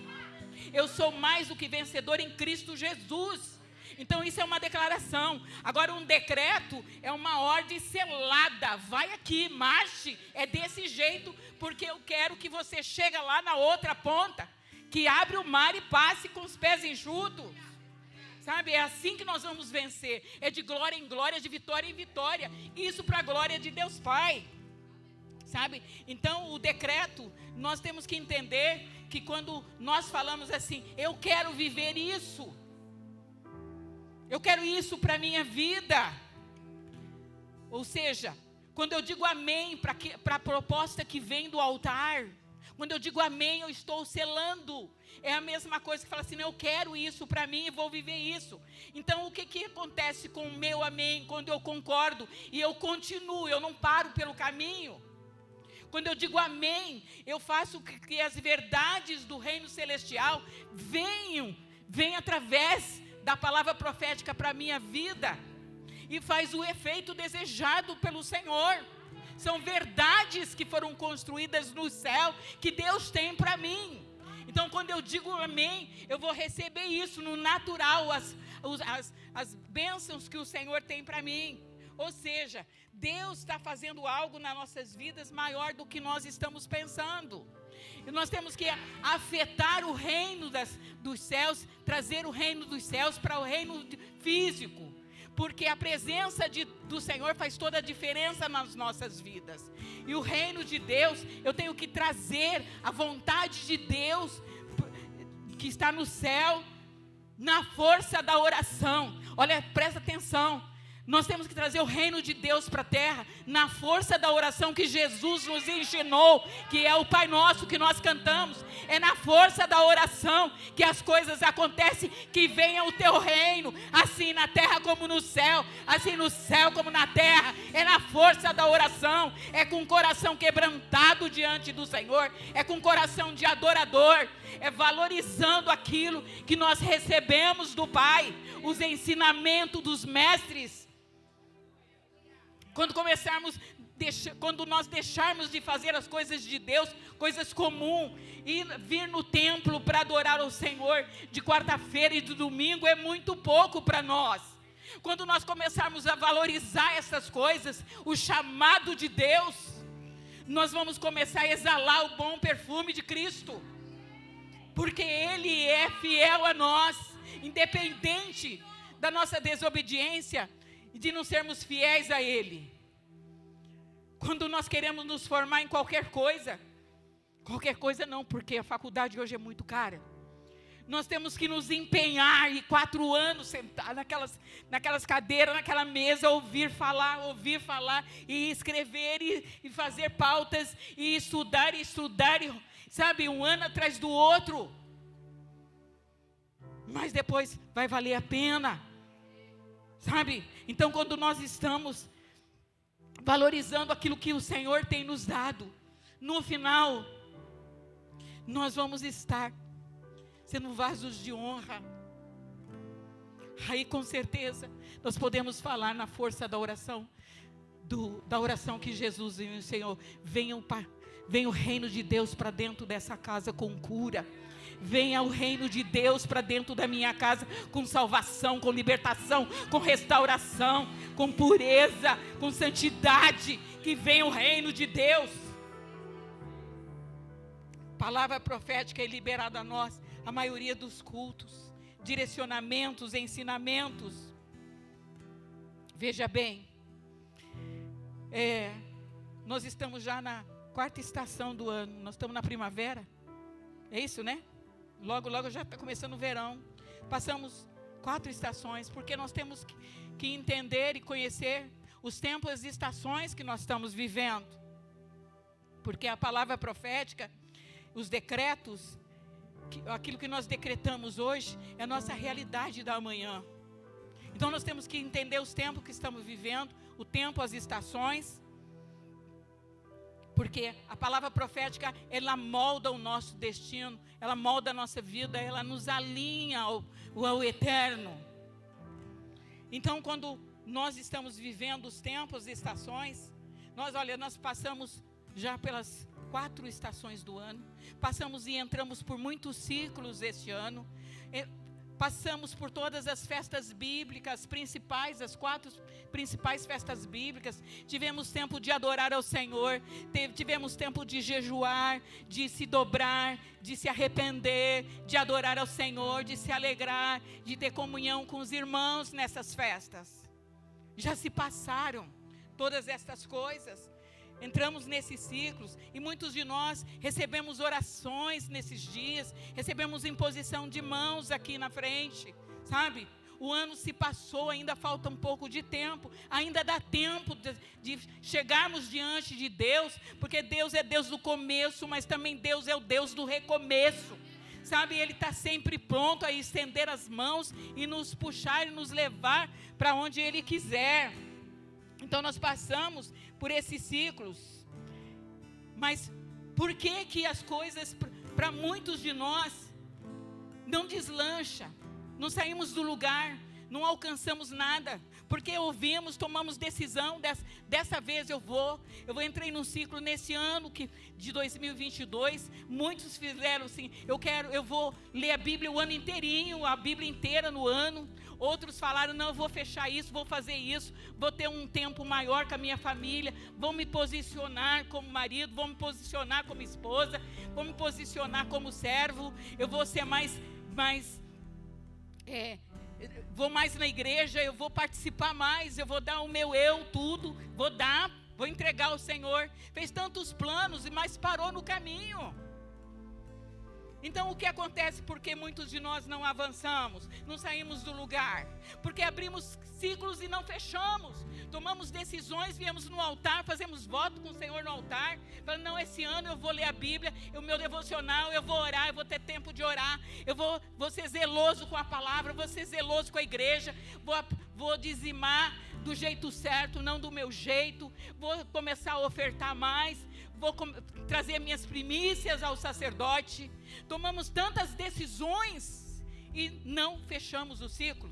Eu sou mais do que vencedor em Cristo Jesus. Então isso é uma declaração. Agora um decreto é uma ordem selada. Vai aqui, marche. É desse jeito, porque eu quero que você chegue lá na outra ponta, que abre o mar e passe com os pés enxutos. Sabe, é assim que nós vamos vencer. É de glória em glória, de vitória em vitória. Isso para a glória de Deus Pai. Sabe? Então o decreto, nós temos que entender que quando nós falamos assim, eu quero viver isso. Eu quero isso para a minha vida. Ou seja, quando eu digo amém para a proposta que vem do altar, quando eu digo amém, eu estou selando. É a mesma coisa que fala assim, eu quero isso para mim e vou viver isso. Então o que acontece com o meu amém? Quando eu concordo e eu continuo, eu não paro pelo caminho. Quando eu digo amém, eu faço que as verdades do reino celestial venham através da palavra profética para a minha vida. E faz o efeito desejado pelo Senhor. São verdades que foram construídas no céu, que Deus tem para mim. Então quando eu digo amém, eu vou receber isso no natural, as bênçãos que o Senhor tem para mim. Ou seja, Deus está fazendo algo nas nossas vidas maior do que nós estamos pensando. E nós temos que afetar o reino dos céus, trazer o reino dos céus para o reino físico. Porque a presença do Senhor faz toda a diferença nas nossas vidas. E o reino de Deus, eu tenho que trazer a vontade de Deus que está no céu, na força da oração. Olha, presta atenção. Nós temos que trazer o reino de Deus para a terra, na força da oração que Jesus nos ensinou, que é o Pai Nosso que nós cantamos. É na força da oração que as coisas acontecem, que venha o teu reino, assim na terra como no céu, assim no céu como na terra. É na força da oração, é com o coração quebrantado diante do Senhor, é com o coração de adorador, é valorizando aquilo que nós recebemos do Pai, os ensinamentos dos mestres. Quando nós deixarmos de fazer as coisas de Deus, coisas comuns, e vir no templo para adorar ao Senhor de quarta-feira e de domingo, é muito pouco para nós. Quando nós começarmos a valorizar essas coisas, o chamado de Deus, nós vamos começar a exalar o bom perfume de Cristo, porque Ele é fiel a nós, independente da nossa desobediência e de não sermos fiéis a Ele. Quando nós queremos nos formar em qualquer coisa não, porque a faculdade hoje é muito cara. Nós temos que nos empenhar e 4 anos sentar naquelas cadeiras, naquela mesa, ouvir falar, e escrever e fazer pautas, e estudar, sabe, um ano atrás do outro. Mas depois vai valer a pena. Sabe? Então quando nós estamos valorizando aquilo que o Senhor tem nos dado, no final, nós vamos estar sendo vasos de honra. Aí com certeza, nós podemos falar na força da oração, da oração que Jesus e o Senhor, venha o reino de Deus para dentro dessa casa com cura. Venha o reino de Deus para dentro da minha casa com salvação, com libertação, com restauração, com pureza, com santidade. Que venha o reino de Deus. Palavra profética é liberada a nós, a maioria dos cultos, direcionamentos, ensinamentos. Veja bem, nós estamos já na 4ª estação do ano, nós estamos na primavera, é isso, né? Logo, logo já está começando o verão. Passamos 4 estações, porque nós temos que entender e conhecer os tempos e as estações que nós estamos vivendo. Porque a palavra profética, os decretos, aquilo que nós decretamos hoje, é a nossa realidade da amanhã. Então nós temos que entender os tempos que estamos vivendo, o tempo, as estações, Porque a palavra profética, ela molda o nosso destino, ela molda a nossa vida, ela nos alinha ao eterno. Então, quando nós estamos vivendo os tempos e estações, nós passamos já pelas 4 estações do ano, passamos e entramos por muitos ciclos este ano, passamos por todas as festas bíblicas principais, as 4 principais festas bíblicas. Tivemos tempo de adorar ao Senhor, tivemos tempo de jejuar, de se dobrar, de se arrepender, de adorar ao Senhor, de se alegrar, de ter comunhão com os irmãos nessas festas. Já se passaram todas estas coisas. Entramos nesses ciclos e muitos de nós recebemos orações nesses dias, recebemos imposição de mãos aqui na frente, sabe? O ano se passou, ainda falta um pouco de tempo, ainda dá tempo de chegarmos diante de Deus, porque Deus é Deus do começo, mas também Deus é o Deus do recomeço, sabe? Ele está sempre pronto a estender as mãos e nos puxar e nos levar para onde Ele quiser. Então nós passamos por esses ciclos, mas por que as coisas para muitos de nós não deslancha, não saímos do lugar, não alcançamos nada? Porque ouvimos, tomamos decisão, dessa vez eu entrei num ciclo nesse ano de 2022, muitos fizeram assim, eu vou ler a Bíblia o ano inteirinho, a Bíblia inteira no ano. Outros falaram, não, eu vou fechar isso, vou fazer isso, vou ter um tempo maior com a minha família, vou me posicionar como marido, vou me posicionar como esposa, vou me posicionar como servo, eu vou ser vou mais na igreja, eu vou participar mais, eu vou dar o meu tudo, vou entregar ao Senhor. Fez tantos planos, mas parou no caminho. Então o que acontece? Porque muitos de nós não avançamos, não saímos do lugar, porque abrimos ciclos e não fechamos, tomamos decisões, viemos no altar, fazemos voto com o Senhor no altar, falando, não, esse ano eu vou ler a Bíblia, o meu devocional, eu vou orar, eu vou ter tempo de orar, eu vou ser zeloso com a palavra, vou ser zeloso com a igreja, vou dizimar do jeito certo, não do meu jeito, vou começar a ofertar mais, vou trazer minhas primícias ao sacerdote. Tomamos tantas decisões e não fechamos o ciclo.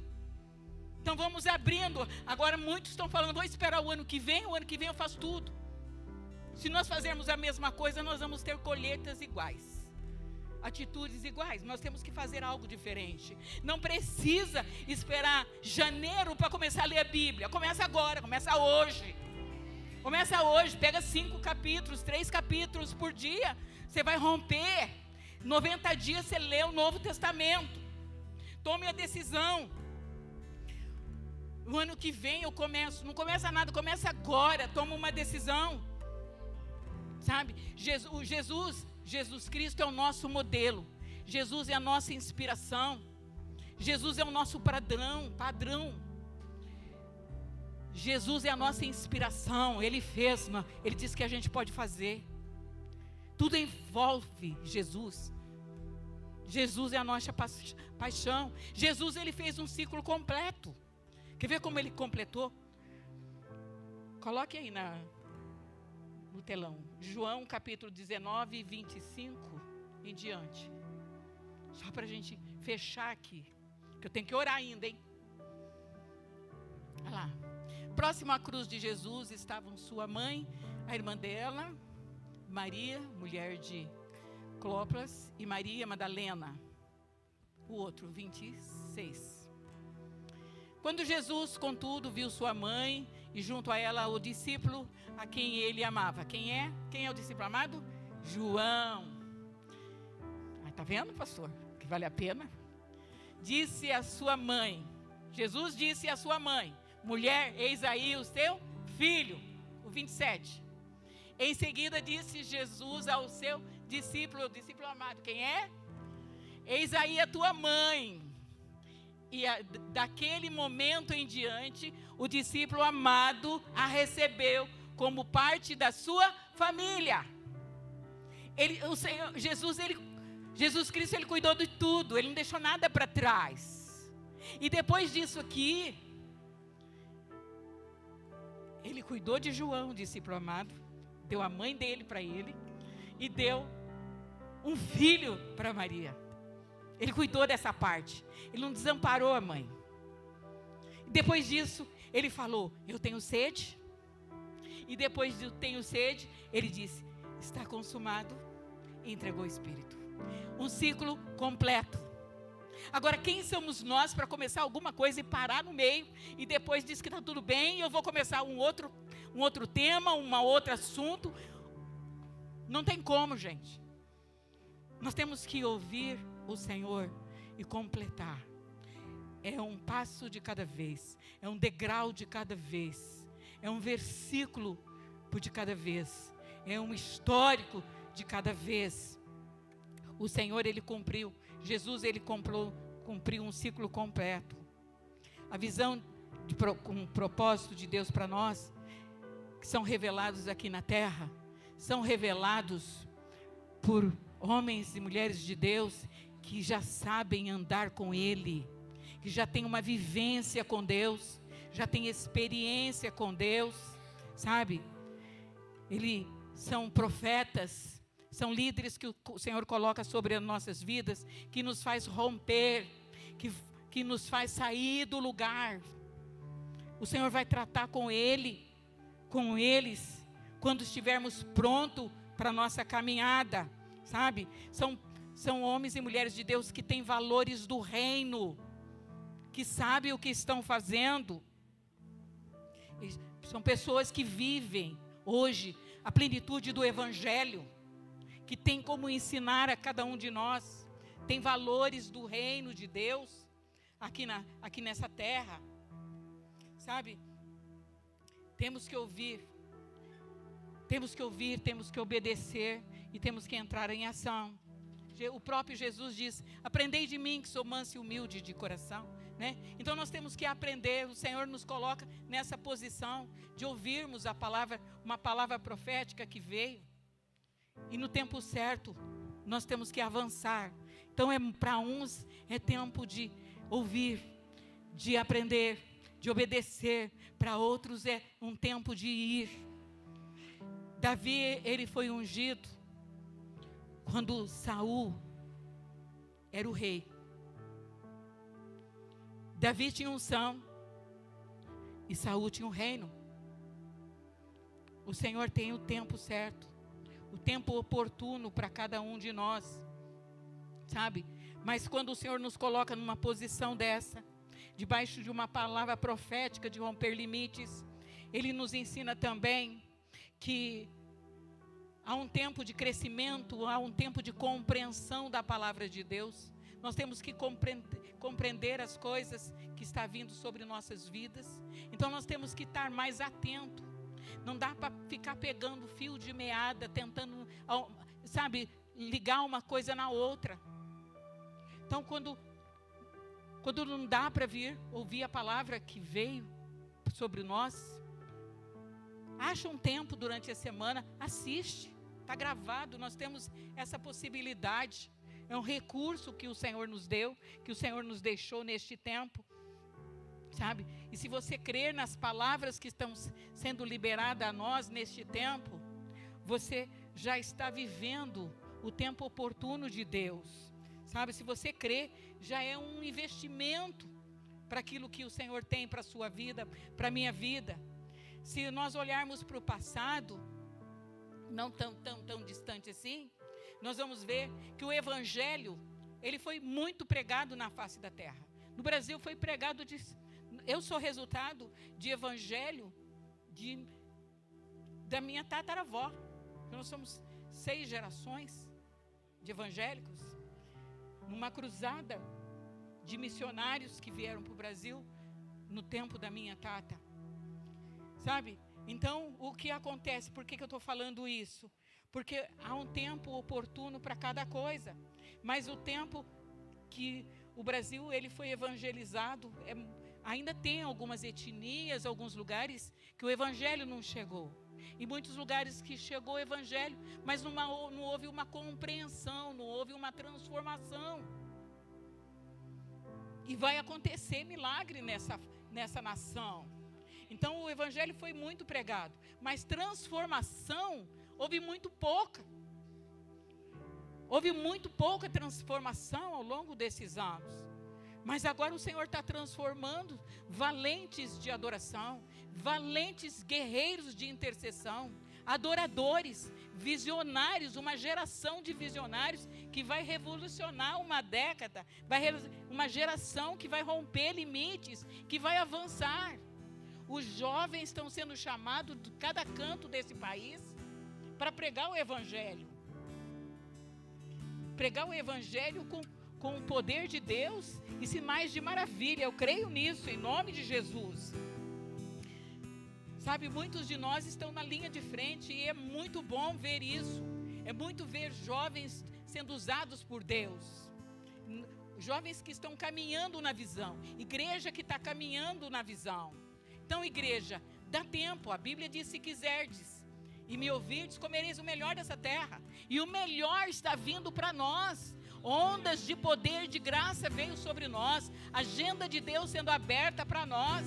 Então vamos abrindo. Agora muitos estão falando, vou esperar o ano que vem eu faço tudo. Se nós fazermos a mesma coisa, nós vamos ter colheitas iguais, atitudes iguais. Nós temos que fazer algo diferente. Não precisa esperar janeiro para começar a ler a Bíblia. Começa agora, começa hoje. Começa hoje, pega 5 capítulos, 3 capítulos por dia. Você vai romper. 90 dias você lê o Novo Testamento. Tome a decisão. O ano que vem eu começo. Não começa nada, começa agora. Toma uma decisão. Sabe? Jesus Cristo é o nosso modelo. Jesus é a nossa inspiração. Jesus é o nosso padrão. Jesus é a nossa inspiração. Ele fez, Ele disse que a gente pode fazer. Tudo envolve Jesus. Jesus é a nossa paixão. Jesus, Ele fez um ciclo completo. Quer ver como Ele completou? Coloque aí no telão. João capítulo 19, 25 em diante. Só para a gente fechar aqui. Que eu tenho que orar ainda, hein? Olha lá. Próximo à cruz de Jesus estavam sua mãe, a irmã dela, Maria, mulher de Clopas, e Maria Madalena. O outro, 26. Quando Jesus, contudo, viu sua mãe e junto a ela o discípulo a quem ele amava. Quem é? Quem é o discípulo amado? João. Está vendo, pastor? Que vale a pena. Disse a sua mãe, Jesus disse à sua mãe, mulher, eis aí o seu filho. O 27. Em seguida disse Jesus ao seu discípulo, o discípulo amado, quem é? Eis aí a tua mãe. E daquele momento em diante, o discípulo amado a recebeu como parte da sua família. Jesus Cristo, Ele cuidou de tudo, Ele não deixou nada para trás. E depois disso aqui, Ele cuidou de João, discípulo amado, deu a mãe dele para ele e deu um filho para Maria. Ele cuidou dessa parte. Ele não desamparou a mãe. E depois disso, ele falou: eu tenho sede. E depois de eu tenho sede, ele disse: está consumado. E entregou o Espírito. Um ciclo completo. Agora, quem somos nós para começar alguma coisa e parar no meio e depois diz que está tudo bem e eu vou começar um outro tema, um outro assunto? Não tem como, gente. Nós temos que ouvir o Senhor e completar. É um passo de cada vez, é um degrau de cada vez, é um versículo de cada vez, é um histórico de cada vez. O Senhor, Ele cumpriu, Jesus, Ele cumpriu um ciclo completo. A visão com o propósito de Deus para nós, que são revelados aqui na terra, são revelados por homens e mulheres de Deus que já sabem andar com Ele, que já tem uma vivência com Deus, já tem experiência com Deus, sabe? Eles são profetas, são líderes que o Senhor coloca sobre as nossas vidas, que nos faz romper, que nos faz sair do lugar. O Senhor vai tratar com eles, quando estivermos prontos para a nossa caminhada, sabe? São homens e mulheres de Deus que têm valores do reino, que sabem o que estão fazendo. São pessoas que vivem hoje a plenitude do Evangelho, que tem como ensinar a cada um de nós, tem valores do reino de Deus aqui nessa terra, sabe? Temos que ouvir, temos que obedecer e temos que entrar em ação. O próprio Jesus diz: aprendei de mim que sou manso e humilde de coração, né? Então nós temos que aprender. O Senhor nos coloca nessa posição de ouvirmos a palavra, uma palavra profética que veio, e no tempo certo nós temos que avançar. Então para uns é tempo de ouvir, de aprender, de obedecer. Para outros é um tempo de ir. Davi, ele foi ungido quando Saul era o rei. Davi tinha unção e Saul tinha um reino. O Senhor tem o tempo certo, o tempo oportuno para cada um de nós, sabe? Mas quando o Senhor nos coloca numa posição dessa, debaixo de uma palavra profética de romper limites, Ele nos ensina também que há um tempo de crescimento, há um tempo de compreensão da palavra de Deus. Nós temos que compreender as coisas que estão vindo sobre nossas vidas. Então nós temos que estar mais atentos. Não dá para ficar pegando fio de meada, tentando, sabe, ligar uma coisa na outra. Então quando não dá para vir ouvir a palavra que veio sobre nós, acha um tempo durante a semana, assiste, está gravado, nós temos essa possibilidade. É um recurso que o Senhor nos deu, que o Senhor nos deixou neste tempo, sabe? E se você crer nas palavras que estão sendo liberadas a nós neste tempo, você já está vivendo o tempo oportuno de Deus, sabe? Se você crer, já é um investimento para aquilo que o Senhor tem para a sua vida, para a minha vida. Se nós olharmos para o passado, não tão distante assim, nós vamos ver que o Evangelho, ele foi muito pregado na face da terra. No Brasil foi pregado, eu sou resultado de Evangelho da minha tataravó. Nós somos 6 gerações de evangélicos, numa cruzada de missionários que vieram para o Brasil no tempo da minha tata. Sabe? Então, o que acontece? Por que eu estou falando isso? Porque há um tempo oportuno para cada coisa. Mas o tempo que o Brasil ele foi evangelizado, ainda tem algumas etnias, alguns lugares que o evangelho não chegou. Em muitos lugares que chegou o evangelho, mas não houve uma compreensão, não houve uma transformação. E vai acontecer milagre nessa nação. Então o evangelho foi muito pregado, mas transformação houve muito pouca transformação ao longo desses anos. Mas agora o Senhor está transformando valentes de adoração, valentes guerreiros de intercessão, adoradores, visionários, uma geração de visionários que vai revolucionar uma década, uma geração que vai romper limites, que vai avançar. Os jovens estão sendo chamados de cada canto desse país para pregar o Evangelho. Pregar o Evangelho com o poder de Deus e sinais de maravilha. Eu creio nisso, em nome de Jesus. Sabe, muitos de nós estão na linha de frente e é muito bom ver isso. É muito ver jovens sendo usados por Deus. Jovens que estão caminhando na visão. Igreja que está caminhando na visão. Então, igreja, dá tempo. A Bíblia diz: se quiserdes e me ouvirdes, comereis o melhor dessa terra. E o melhor está vindo para nós. Ondas de poder, de graça veio sobre nós. Agenda de Deus sendo aberta para nós.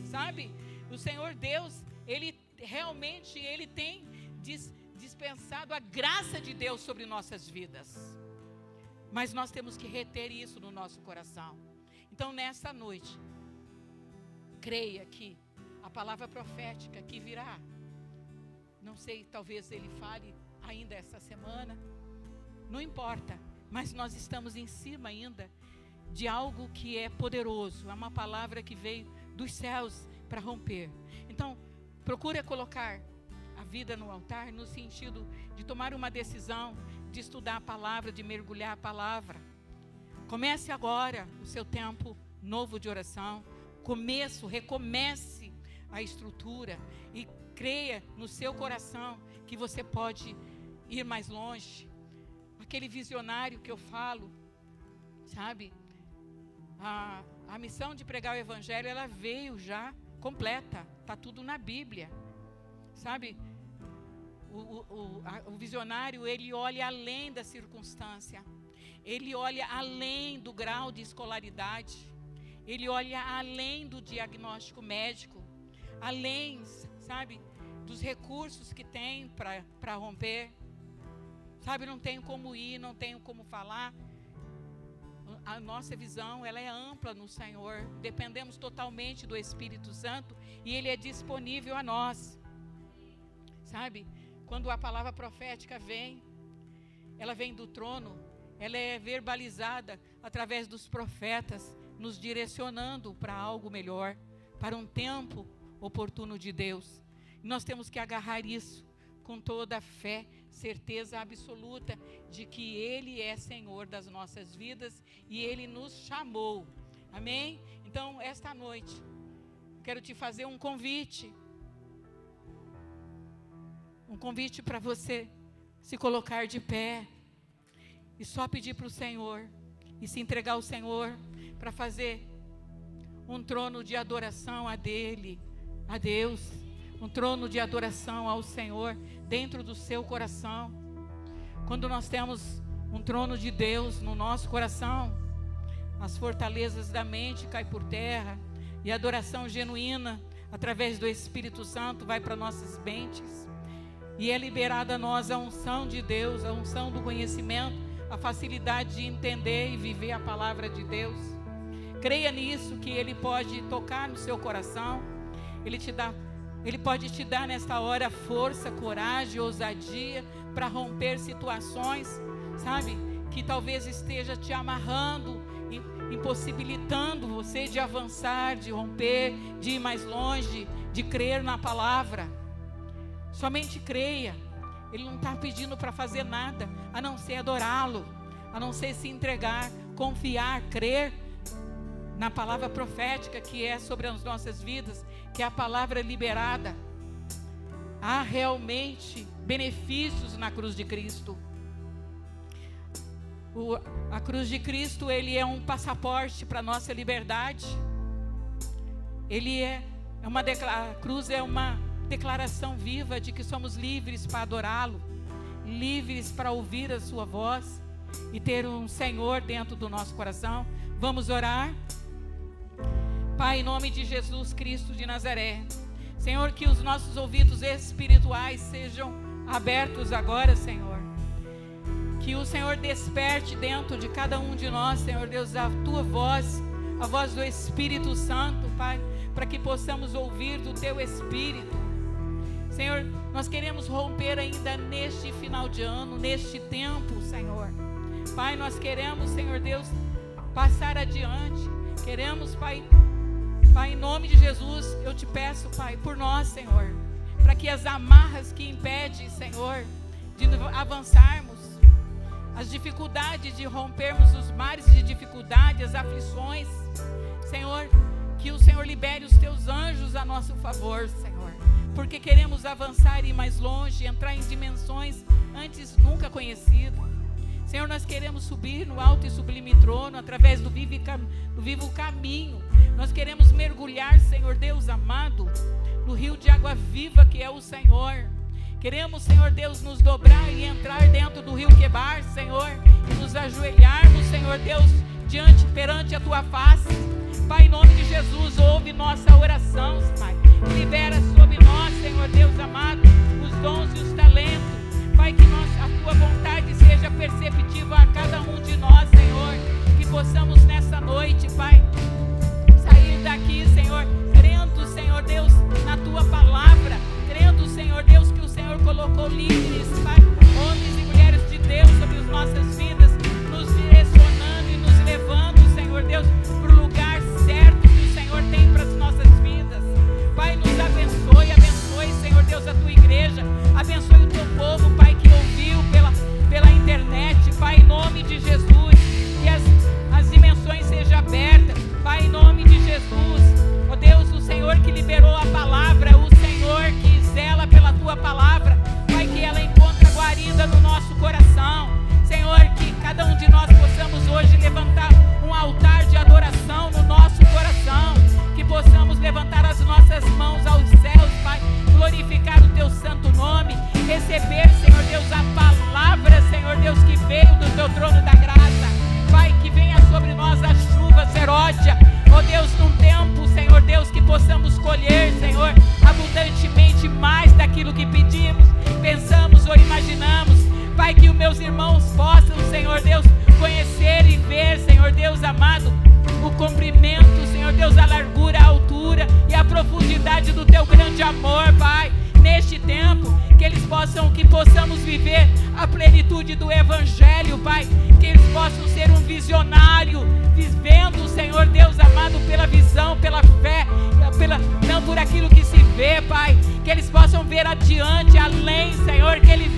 Sabe? O Senhor Deus, Ele realmente, Ele tem dispensado a graça de Deus sobre nossas vidas. Mas nós temos que reter isso no nosso coração. Então, nessa noite, creia que a palavra profética que virá, não sei, talvez Ele fale ainda essa semana, não importa, mas nós estamos em cima ainda de algo que é poderoso. É uma palavra que veio dos céus para romper. Então, procura colocar a vida no altar, no sentido de tomar uma decisão, de estudar a palavra, de mergulhar a palavra. Comece agora o seu tempo novo de oração. Recomece a estrutura e creia no seu coração que você pode ir mais longe. Aquele visionário que eu falo, sabe? A missão de pregar o Evangelho, ela veio já completa, está tudo na Bíblia, sabe? O visionário, ele olha além da circunstância, ele olha além do grau de escolaridade, ele olha além do diagnóstico médico, além, sabe, dos recursos que tem para romper, sabe? Não tenho como ir, não tenho como falar. A nossa visão, ela é ampla no Senhor. Dependemos totalmente do Espírito Santo e Ele é disponível a nós. Sabe? Quando a palavra profética vem, ela vem do trono, ela é verbalizada através dos profetas, nos direcionando para algo melhor, para um tempo oportuno de Deus. E nós temos que agarrar isso com toda a fé, certeza absoluta de que Ele é Senhor das nossas vidas e Ele nos chamou. Amém? Então, esta noite, quero te fazer um convite. Um convite para você se colocar de pé e só pedir para o Senhor e se entregar ao Senhor para fazer um trono de adoração a Deus, um trono de adoração ao Senhor dentro do seu coração. Quando nós temos um trono de Deus no nosso coração, as fortalezas da mente caem por terra e a adoração genuína através do Espírito Santo vai para nossas mentes e é liberada a nós a unção de Deus, a unção do conhecimento, a facilidade de entender e viver a palavra de Deus. Creia nisso, que Ele pode tocar no seu coração. Ele pode te dar nesta hora força, coragem, ousadia para romper situações, sabe, que talvez esteja te amarrando, impossibilitando você de avançar, de romper, de ir mais longe, de crer na palavra. Somente creia. Ele não está pedindo para fazer nada, a não ser adorá-lo, a não ser se entregar, confiar, crer na palavra profética que é sobre as nossas vidas, que é a palavra liberada. Há realmente benefícios na cruz de Cristo. A cruz de Cristo, ele é um passaporte para a nossa liberdade. A cruz é uma declaração viva de que somos livres para adorá-lo, livres para ouvir a sua voz e ter um Senhor dentro do nosso coração. Vamos orar? Pai, em nome de Jesus Cristo de Nazaré, Senhor, que os nossos ouvidos espirituais sejam abertos agora, Senhor. Que o Senhor desperte dentro de cada um de nós, Senhor Deus, a tua voz, a voz do Espírito Santo, Pai, para que possamos ouvir do teu Espírito. Senhor, nós queremos romper ainda neste final de ano, neste tempo, Senhor. Pai, nós queremos, Senhor Deus, passar adiante. Queremos, Pai, em nome de Jesus, eu te peço, Pai, por nós, Senhor, para que as amarras que impedem, Senhor, de avançarmos, as dificuldades de rompermos os mares de dificuldade, as aflições, Senhor, que o Senhor libere os teus anjos a nosso favor, Senhor, porque queremos avançar e ir mais longe, entrar em dimensões antes nunca conhecidas. Senhor, nós queremos subir no alto e sublime trono, através do vivo caminho. Nós queremos mergulhar, Senhor Deus amado, no rio de água viva que é o Senhor. Queremos, Senhor Deus, nos dobrar e entrar dentro do rio Quebar, Senhor, e nos ajoelharmos, Senhor Deus, perante a tua face. Pai, em nome de Jesus, ouve nossa oração, Pai. Libera sobre nós, Senhor Deus amado, os dons e os talentos. Pai, que a tua vontade seja perceptível a cada um de nós, Senhor. Que possamos nessa noite, Pai, sair daqui, Senhor, crendo, Senhor Deus, na tua palavra. Crendo, Senhor Deus, que o Senhor colocou líderes, Pai, homens e mulheres de Deus sobre as nossas vidas, nos direcionando e nos levando, Senhor Deus, para o lugar certo que o Senhor tem para as nossas vidas. Pai, nos abençoe, Senhor Deus, a tua igreja, abençoe o teu povo, Pai, que ouviu pela internet, Pai, em nome de Jesus, que as dimensões sejam abertas, Pai, em nome de Jesus. Ó Deus, o Senhor que liberou a palavra, o Senhor que zela pela tua palavra, Pai, que ela encontra guarida no nosso coração. Senhor, que cada um de nós possamos hoje levantar um altar de adoração no nosso coração, que possamos levantar as nossas mãos aos céus, Pai, glorificar o teu santo nome, receber, Senhor Deus, a palavra, Senhor Deus, que veio do teu trono da graça. Pai, que venha sobre nós a chuva seródia, ó Deus, num tempo, Senhor Deus, que possamos colher, Senhor, abundantemente mais daquilo que pedimos, pensamos ou imaginamos. Pai, que os meus irmãos possam, Senhor Deus, conhecer e ver, Senhor Deus amado, o comprimento, Senhor Deus, a largura, a altura e a profundidade do teu grande amor, Pai, neste tempo, que possamos viver a plenitude do Evangelho, Pai, que eles possam ser um visionário, vivendo, Senhor Deus amado, pela visão, pela fé, não por aquilo que se vê, Pai, que eles possam ver adiante, além, Senhor, que ele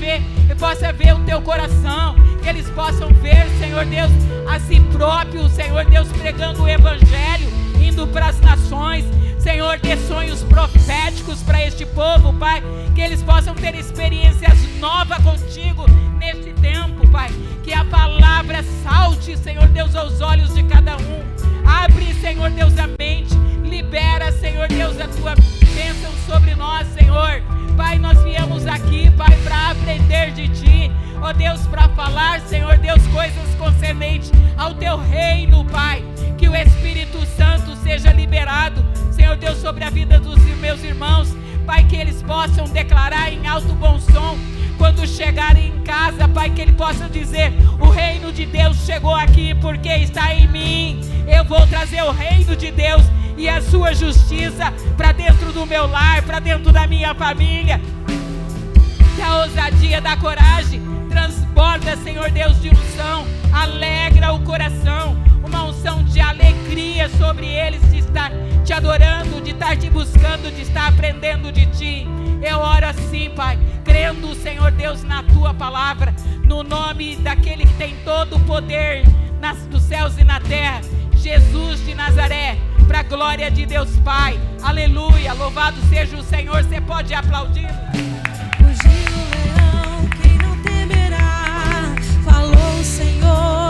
possa ver o teu coração, que eles possam ver, Senhor Deus, a si próprio, Senhor Deus, pregando o Evangelho, indo para as nações, Senhor, dê sonhos proféticos para este povo, Pai, que eles possam ter experiências novas contigo neste tempo, Pai, que a palavra salte, Senhor Deus, aos olhos de cada um, abre, Senhor Deus, a mente, libera, Senhor Deus, a tua bênção sobre nós, Senhor. Pai, nós viemos aqui, Pai, para aprender de Ti, ó Deus, para falar, Senhor Deus, coisas concernentes ao Teu reino, Pai, que o Espírito Santo seja liberado, Senhor Deus, sobre a vida dos meus irmãos, Pai, que eles possam declarar em alto bom som, quando chegarem em casa, Pai, que ele possa dizer, o reino de Deus chegou aqui porque está em mim, eu vou trazer o reino de Deus e a sua justiça para dentro do meu lar, para dentro da minha família. Que a ousadia da coragem transborda, Senhor Deus, de unção, alegra o coração, uma unção de alegria sobre eles de estar te adorando, de estar te buscando, de estar aprendendo de Ti. Eu oro assim, Pai, crendo, Senhor Deus, na Tua palavra, no nome daquele que tem todo o poder dos céus e na terra, Jesus de Nazaré, para a glória de Deus Pai. Aleluia, louvado seja o Senhor. Você pode aplaudir. Rugiu o leão, quem não temerá? Falou o Senhor.